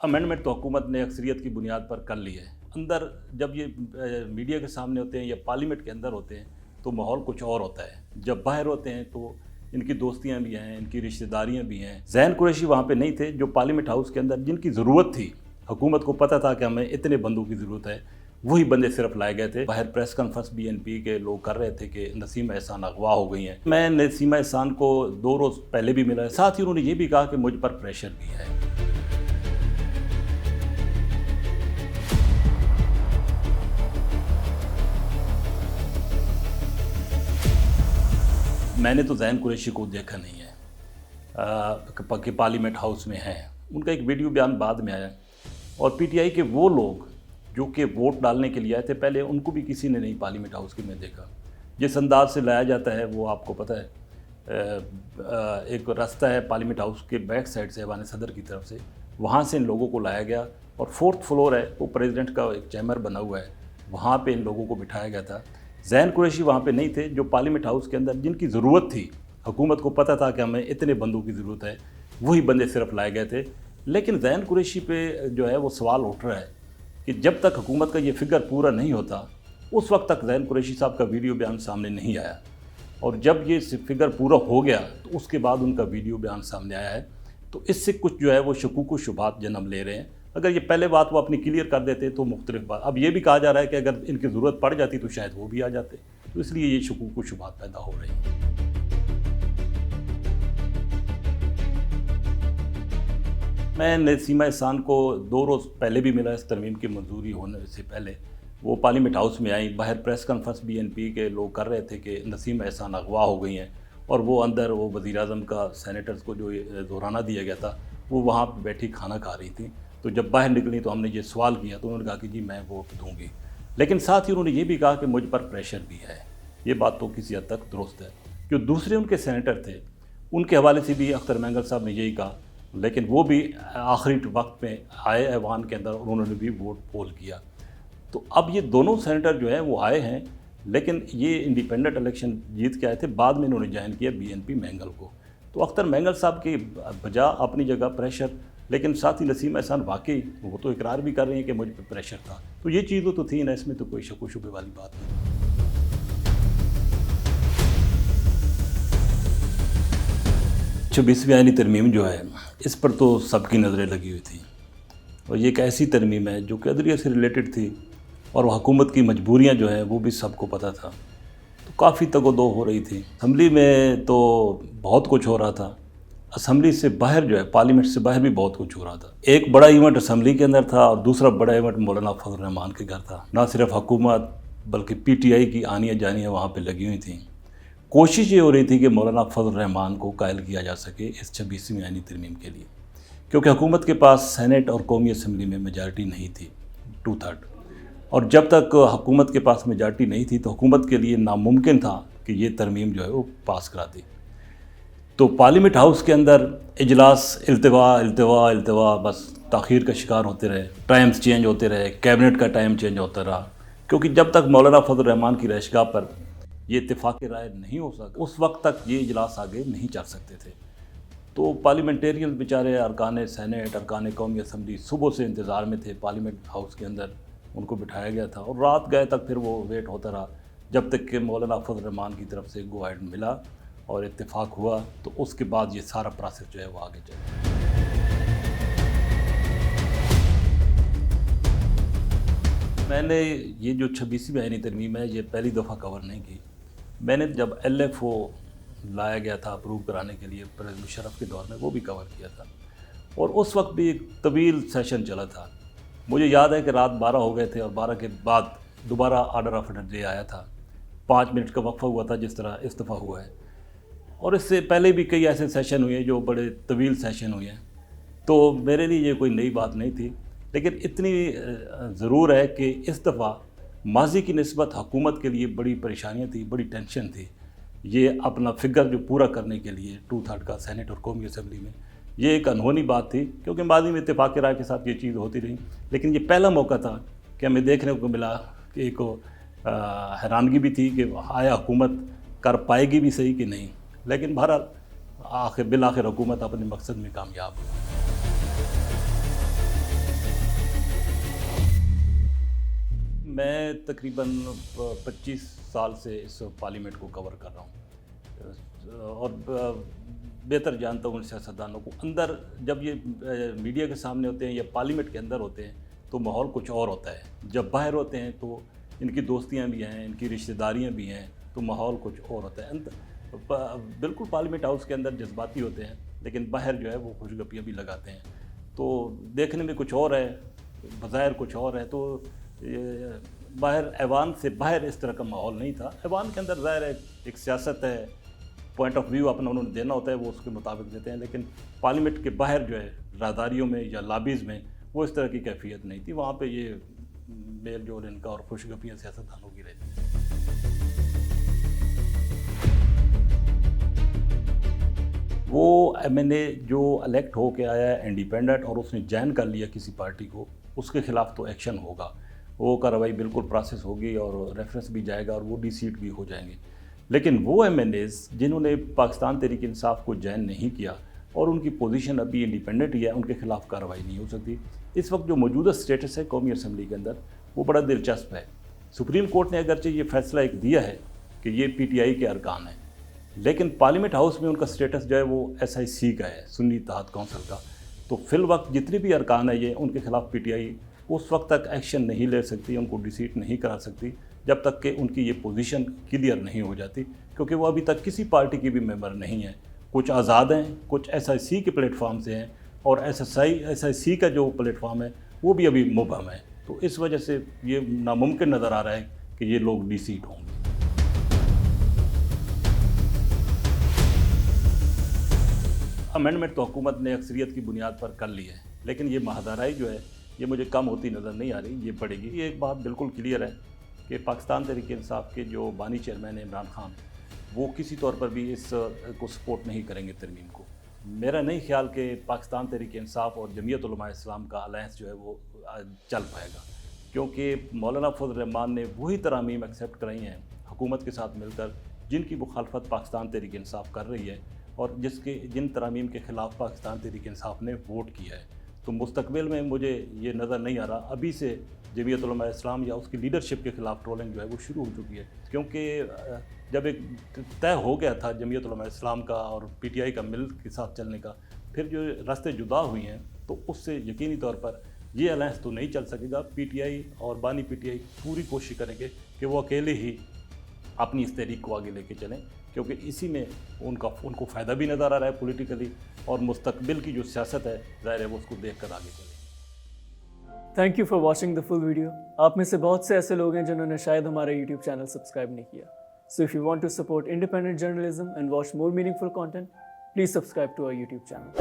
Amendment تو حکومت نے اکثریت کی بنیاد پر کر لی ہے. اندر جب یہ میڈیا کے سامنے ہوتے ہیں یا پارلیمنٹ کے اندر ہوتے ہیں تو ماحول کچھ اور ہوتا ہے. جب باہر ہوتے ہیں تو ان کی دوستیاں بھی ہیں, ان کی رشتہ داریاں بھی ہیں. ذہین قریشی وہاں پہ نہیں تھے جو پارلیمنٹ ہاؤس کے اندر جن کی ضرورت تھی. حکومت کو پتہ تھا کہ ہمیں اتنے بندوں کی ضرورت ہے, وہی بندے صرف لائے گئے تھے. باہر پریس کانفرنس BNP کے لوگ کر رہے تھے کہ نسیمہ احسان اغوا ہو گئی ہیں. میں نسیمہ احسان کو 2 روز پہلے بھی ملا ہے. ساتھ ہی انہوں نے یہ بھی کہا کہ مجھ پر پریشر بھی ہے. میں نے تو ذہین قریشی کو دیکھا نہیں ہے کہ پارلیمنٹ ہاؤس میں ہیں. ان کا ایک ویڈیو بیان بعد میں آیا اور PTI کے وہ لوگ جو کہ ووٹ ڈالنے کے لیے آئے تھے, پہلے ان کو بھی کسی نے نہیں پارلیمنٹ ہاؤس کے میں دیکھا. جس انداز سے لایا جاتا ہے وہ آپ کو پتہ ہے. ایک راستہ ہے پارلیمنٹ ہاؤس کے بیک سائڈ سے ایوان صدر کی طرف سے, وہاں سے ان لوگوں کو لایا گیا اور 4th فلور ہے, وہ پریزیڈنٹ کا ایک چیمبر بنا ہوا ہے, وہاں پہ ان لوگوں کو بٹھایا گیا تھا. ذہین قریشی وہاں پہ نہیں تھے جو پارلیمنٹ ہاؤس کے اندر جن کی ضرورت تھی. حکومت کو پتہ تھا کہ ہمیں اتنے بندوں کی ضرورت ہے, وہی بندے صرف لائے گئے تھے. لیکن ذہین قریشی پہ جو ہے وہ سوال اٹھ رہا ہے کہ جب تک حکومت کا یہ فگر پورا نہیں ہوتا اس وقت تک ذہین قریشی صاحب کا ویڈیو بیان سامنے نہیں آیا, اور جب یہ فگر پورا ہو گیا تو اس کے بعد ان کا ویڈیو بیان سامنے آیا ہے. تو اس سے کچھ جو ہے وہ شکوک و شبہات جنم لے رہے ہیں. اگر یہ پہلے بات وہ اپنی کلیئر کر دیتے تو مختلف بات. اب یہ بھی کہا جا رہا ہے کہ اگر ان کی ضرورت پڑ جاتی تو شاید وہ بھی آ جاتے, تو اس لیے یہ شکوک و شبہات پیدا ہو رہے ہیں. میں نسیمہ احسان کو 2 روز پہلے بھی ملا اس ترمیم کی منظوری ہونے سے پہلے. وہ پارلیمنٹ ہاؤس میں آئیں. باہر پریس کانفرنس BNP کے لوگ کر رہے تھے کہ نسیمہ احسان اغوا ہو گئی ہیں, اور وہ اندر وہ وزیر اعظم کا سینیٹرز کو جو دورانہ دیا گیا تھا وہ وہاں پہ بیٹھی کھانا کھا رہی تھیں. تو جب باہر نکلی تو ہم نے یہ سوال کیا تو انہوں نے کہا کہ جی میں ووٹ دوں گی. لیکن ساتھ ہی انہوں نے یہ بھی کہا کہ مجھ پر پریشر بھی ہے. یہ بات تو کسی حد تک درست ہے. جو دوسرے ان کے سینیٹر تھے ان کے حوالے سے بھی اختر مینگل صاحب نے یہی کہا, لیکن وہ بھی آخری وقت میں آئے ایوان کے اندر اور انہوں نے بھی ووٹ پول کیا. تو اب یہ دونوں سینیٹر جو ہیں وہ آئے ہیں, لیکن یہ انڈیپینڈنٹ الیکشن جیت کے آئے تھے. بعد میں انہوں نے جوائن کیا BNP مینگل کو. تو اختر مینگل صاحب کی بجا اپنی جگہ پریشر, لیکن ساتھ ہی نسیمہ احسان واقعی وہ تو اقرار بھی کر رہی ہیں کہ مجھ پہ پریشر تھا. تو یہ چیزیں تو تھی نا, اس میں تو کوئی شک و شبے والی بات نہیں. 26ویں آئینی ترمیم جو ہے اس پر تو سب کی نظریں لگی ہوئی تھیں, اور یہ ایک ایسی ترمیم ہے جو کہ عدلیہ سے ریلیٹڈ تھی, اور وہ حکومت کی مجبوریاں جو ہیں وہ بھی سب کو پتہ تھا. تو کافی تگ و دو ہو رہی تھی. اسمبلی میں تو بہت کچھ ہو رہا تھا, اسمبلی سے باہر جو ہے پارلیمنٹ سے باہر بھی بہت کچھ ہو رہا تھا. ایک بڑا ایونٹ اسمبلی کے اندر تھا اور دوسرا بڑا ایونٹ مولانا فضل الرحمان کے گھر تھا. نہ صرف حکومت بلکہ PTI کی آنیاں جانیاں وہاں پہ لگی ہوئی تھیں. کوشش یہ ہو رہی تھی کہ مولانا فضل الرحمان کو قائل کیا جا سکے اس 26ویں آئینی ترمیم کے لیے, کیونکہ حکومت کے پاس سینیٹ اور قومی اسمبلی میں میجارٹی نہیں تھی 2/3, اور جب تک حکومت کے پاس میجارٹی نہیں تھی تو حکومت کے لیے ناممکن تھا کہ یہ ترمیم جو ہے وہ پاس کراتی. تو پارلیمنٹ ہاؤس کے اندر اجلاس التوا بس تاخیر کا شکار ہوتے رہے, ٹائمز چینج ہوتے رہے, کیبنٹ کا ٹائم چینج ہوتا رہا, کیونکہ جب تک مولانا فضل الرحمان کی رہائشگاہ پر یہ اتفاق رائے نہیں ہو سکا اس وقت تک یہ اجلاس آگے نہیں چل سکتے تھے. تو پارلیمنٹیرین بیچارے ارکان سینیٹ, ارکان قومی اسمبلی صبح سے انتظار میں تھے پارلیمنٹ ہاؤس کے اندر. ان کو بٹھایا گیا تھا اور رات گئے تک پھر وہ ویٹ ہوتا رہا جب تک کہ مولانا فضل الرحمان کی طرف سے گو ہیڈ ملا اور اتفاق ہوا. تو اس کے بعد یہ سارا پروسیس جو ہے وہ آگے چلا. میں نے یہ جو 26ویں آئینی ترمیم ہے یہ پہلی دفعہ کور نہیں کی. میں نے جب LFO لایا گیا تھا اپروو کرانے کے لیے پرویز مشرف کے دور میں, وہ بھی کور کیا تھا, اور اس وقت بھی ایک طویل سیشن چلا تھا. مجھے یاد ہے کہ رات 12 ہو گئے تھے اور 12 کے بعد دوبارہ آرڈر آف ڈے آیا تھا. 5 منٹ کا وقفہ ہوا تھا جس طرح استعفیٰ ہوا ہے, اور اس سے پہلے بھی کئی ایسے سیشن ہوئے ہیں جو بڑے طویل سیشن ہوئے ہیں. تو میرے لیے یہ کوئی نئی بات نہیں تھی, لیکن اتنی ضرور ہے کہ اس دفعہ ماضی کی نسبت حکومت کے لیے بڑی پریشانیاں تھیں, بڑی ٹینشن تھی. یہ اپنا فگر جو پورا کرنے کے لیے 2/3 کا سینیٹ اور قومی اسمبلی میں, یہ ایک انہونی بات تھی, کیونکہ ماضی میں اتفاق رائے کے ساتھ یہ چیز ہوتی رہی. لیکن یہ پہلا موقع تھا کہ ہمیں دیکھنے کو ملا کہ ایک حیرانگی بھی تھی کہ آیا حکومت کر پائے گی بھی صحیح کہ نہیں, لیکن بہرحال بالآخر حکومت اپنے مقصد میں کامیاب ہوئی. میں تقریباً 25 سال سے اس پارلیمنٹ کو کور کر رہا ہوں اور بہتر جانتا ہوں ان سیاستدانوں کو. اندر جب یہ میڈیا کے سامنے ہوتے ہیں یا پارلیمنٹ کے اندر ہوتے ہیں تو ماحول کچھ اور ہوتا ہے. جب باہر ہوتے ہیں تو ان کی دوستیاں بھی ہیں, ان کی رشتہ داریاں بھی ہیں, تو ماحول کچھ اور ہوتا ہے. بالکل پارلیمنٹ ہاؤس کے اندر جذباتی ہوتے ہیں, لیکن باہر جو ہے وہ خوش گپیاں بھی لگاتے ہیں. تو دیکھنے میں کچھ اور ہے, بظاہر کچھ اور ہے. تو باہر ایوان سے باہر اس طرح کا ماحول نہیں تھا. ایوان کے اندر ظاہر ہے ایک سیاست ہے, پوائنٹ آف ویو اپنا انہوں نے دینا ہوتا ہے, وہ اس کے مطابق دیتے ہیں. لیکن پارلیمنٹ کے باہر جو ہے راہداریوں میں یا لابیز میں وہ اس طرح کی کیفیت نہیں تھی. وہاں پہ یہ میل جول ان کا اور خوش گپیاں سیاستدانوں کی رہتی. وہ ایم این اے جو الیکٹ ہو کے آیا ہے انڈیپینڈنٹ اور اس نے جوائن کر لیا کسی پارٹی کو, اس کے خلاف تو ایکشن ہوگا, وہ کارروائی بالکل پروسیس ہوگی اور ریفرنس بھی جائے گا اور وہ ڈی سیٹ بھی ہو جائیں گے. لیکن وہ ایم این ایز جنہوں نے پاکستان تحریک انصاف کو جوائن نہیں کیا اور ان کی پوزیشن ابھی انڈیپینڈنٹ ہی ہے, ان کے خلاف کارروائی نہیں ہو سکتی. اس وقت جو موجودہ سٹیٹس ہے قومی اسمبلی کے اندر وہ بڑا دلچسپ ہے. سپریم کورٹ نے اگرچہ یہ فیصلہ ایک دیا ہے کہ یہ پی ٹی آئی کے ارکان ہیں, لیکن پارلیمنٹ ہاؤس میں ان کا سٹیٹس جو ہے وہ ایس آئی سی کا ہے, سنی اتحاد کونسل کا. تو فی الوقت جتنے بھی ارکان ہیں یہ, ان کے خلاف پی ٹی آئی اس وقت تک ایکشن نہیں لے سکتی, ان کو ڈیسیٹ نہیں کرا سکتی جب تک کہ ان کی یہ پوزیشن کلیئر نہیں ہو جاتی, کیونکہ وہ ابھی تک کسی پارٹی کی بھی ممبر نہیں ہیں. کچھ آزاد ہیں, کچھ ایس آئی سی کے پلیٹ فارم سے ہیں, اور ایس آئی سی کا جو پلیٹ فارم ہے وہ بھی ابھی مبہم ہے. تو اس وجہ سے یہ ناممکن نظر آ رہا ہے کہ یہ لوگ ڈی سیٹ ہوں گے. امینڈمنٹ تو حکومت نے اکثریت کی بنیاد پر کر لی ہے, لیکن یہ مہادارائی جو ہے یہ مجھے کم ہوتی نظر نہیں آ رہی, یہ پڑے گی. یہ ایک بات بالکل کلیئر ہے کہ پاکستان تحریک انصاف کے جو بانی چیئرمین ہیں عمران خان, وہ کسی طور پر بھی اس کو سپورٹ نہیں کریں گے ترمیم کو. میرا نہیں خیال کہ پاکستان تحریک انصاف اور جمعیت علماء اسلام کا الائنس جو ہے وہ چل پائے گا, کیونکہ مولانا فضل الرحمان نے وہی ترامیم ایکسیپٹ کرائی ہیں حکومت کے ساتھ مل کر جن کی مخالفت پاکستان تحریک انصاف کر رہی ہے, اور جن ترامیم کے خلاف پاکستان تحریک انصاف نے ووٹ کیا ہے. تو مستقبل میں مجھے یہ نظر نہیں آ رہا ابھی سے جمعیت علماء اسلام یا اس کی لیڈرشپ کے خلاف ٹرولنگ جو ہے وہ شروع ہو چکی ہے, کیونکہ جب ایک طے ہو گیا تھا جمعیت علماء اسلام کا اور پی ٹی آئی کا مل کے ساتھ چلنے کا, پھر جو راستے جدا ہوئی ہیں تو اس سے یقینی طور پر یہ الائنس تو نہیں چل سکے گا. پی ٹی آئی اور بانی پی ٹی آئی پوری کوشش کریں گے کہ وہ اکیلے ہی اپنی اس تحریک کو آگے لے کے چلیں, کیونکہ اسی میں ان کو فائدہ بھی نظر آ رہا ہے پولیٹیکلی, اور مستقبل کی جو سیاست ہے ظاہر ہے وہ اس کو دیکھ کر آگے چلیں. Thank you for watching the full video. آپ میں سے بہت سے ایسے لوگ ہیں جنہوں نے شاید ہمارا یوٹیوب چینل سبسکرائب نہیں کیا. So if you want to support independent journalism and watch more meaningful content, please subscribe to our YouTube channel.